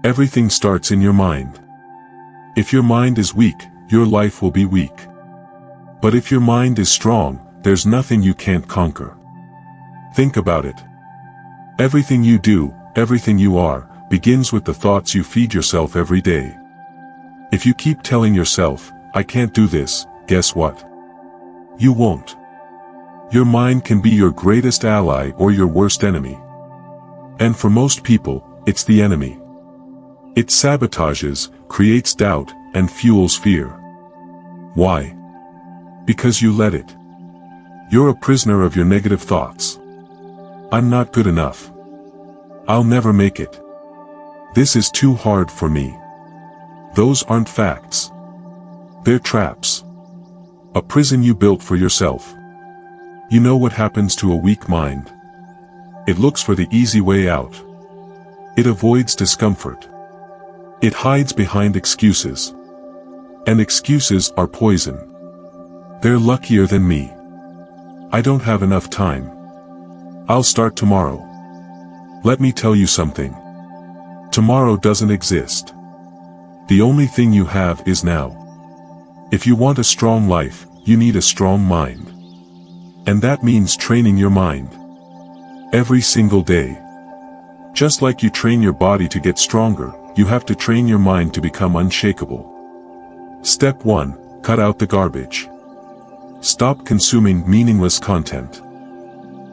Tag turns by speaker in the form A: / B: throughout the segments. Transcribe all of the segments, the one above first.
A: Everything starts in your mind. If your mind is weak, your life will be weak. But if your mind is strong, there's nothing you can't conquer. Think about it. Everything you do, everything you are, begins with the thoughts you feed yourself every day. If you keep telling yourself, "I can't do this," guess what? You won't. Your mind can be your greatest ally or your worst enemy. And for most people, it's the enemy. It sabotages, creates doubt, and fuels fear. Why? Because you let it. You're a prisoner of your negative thoughts. I'm not good enough. I'll never make it. This is too hard for me. Those aren't facts. They're traps. A prison you built for yourself. You know what happens to a weak mind? It looks for the easy way out. It avoids discomfort. It hides behind excuses. And excuses are poison. They're luckier than me. I don't have enough time. I'll start tomorrow. Let me tell you something. Tomorrow doesn't exist. The only thing you have is now. If you want a strong life, you need a strong mind. And that means training your mind. Every single day. Just like you train your body to get stronger, you have to train your mind to become unshakable. Step 1. Cut out the garbage. Stop consuming meaningless content.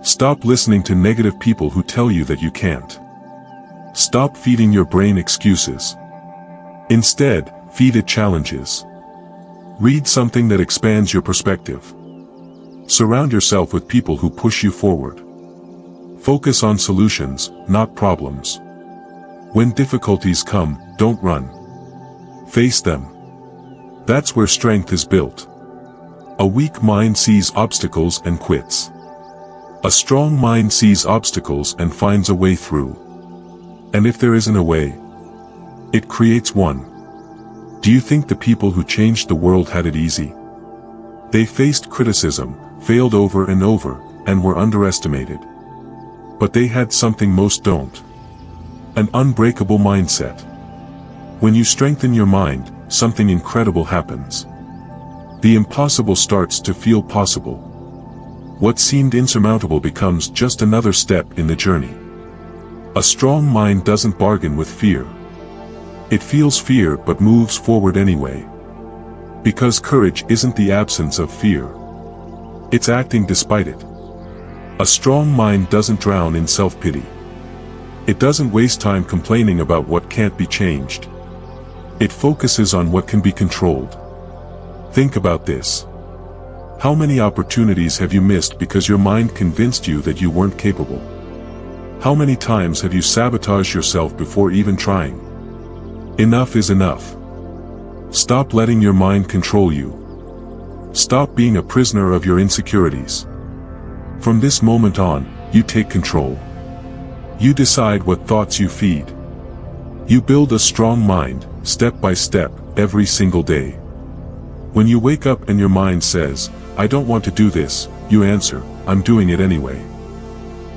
A: Stop listening to negative people who tell you that you can't. Stop feeding your brain excuses. Instead, feed it challenges. Read something that expands your perspective. Surround yourself with people who push you forward. Focus on solutions, not problems. When difficulties come, don't run. Face them. That's where strength is built. A weak mind sees obstacles and quits. A strong mind sees obstacles and finds a way through. And if there isn't a way, it creates one. Do you think the people who changed the world had it easy? They faced criticism, failed over and over, and were underestimated. But they had something most don't. An unbreakable mindset. When you strengthen your mind, something incredible happens. The impossible starts to feel possible. What seemed insurmountable becomes just another step in the journey. A strong mind doesn't bargain with fear. It feels fear but moves forward anyway. Because courage isn't the absence of fear. It's acting despite it. A strong mind doesn't drown in self-pity. It doesn't waste time complaining about what can't be changed. It focuses on what can be controlled. Think about this. How many opportunities have you missed because your mind convinced you that you weren't capable? How many times have you sabotaged yourself before even trying? Enough is enough. Stop letting your mind control you. Stop being a prisoner of your insecurities. From this moment on, you take control. You decide what thoughts you feed. You build a strong mind, step by step, every single day. When you wake up and your mind says, "I don't want to do this," you answer, "I'm doing it anyway."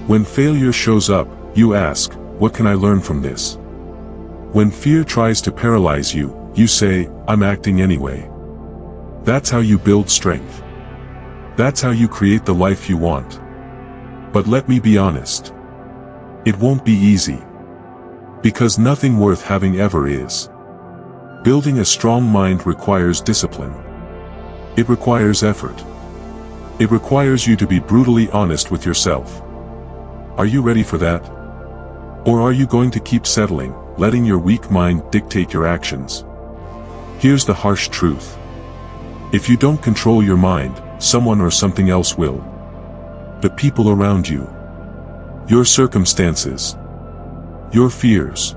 A: When failure shows up, you ask, "What can I learn from this?" When fear tries to paralyze you, you say, "I'm acting anyway." That's how you build strength. That's how you create the life you want. But let me be honest. It won't be easy. Because nothing worth having ever is. Building a strong mind requires discipline. It requires effort. It requires you to be brutally honest with yourself. Are you ready for that? Or are you going to keep settling, letting your weak mind dictate your actions? Here's the harsh truth. If you don't control your mind, someone or something else will. The people around you. Your circumstances. Your fears.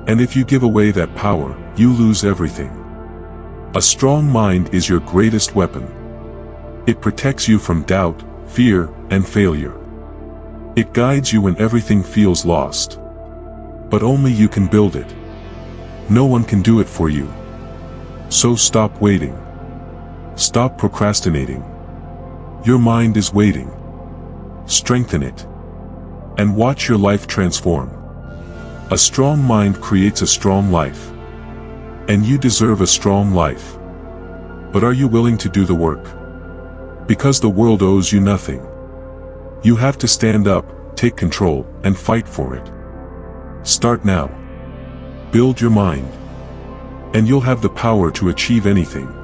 A: And if you give away that power, you lose everything. A strong mind is your greatest weapon. It protects you from doubt, fear, and failure. It guides you when everything feels lost. But only you can build it. No one can do it for you. So stop waiting. Stop procrastinating. Your mind is waiting. Strengthen it. And watch your life transform. A strong mind creates a strong life. And you deserve a strong life. But are you willing to do the work? Because the world owes you nothing. You have to stand up, take control, and fight for it. Start now. Build your mind. And you'll have the power to achieve anything.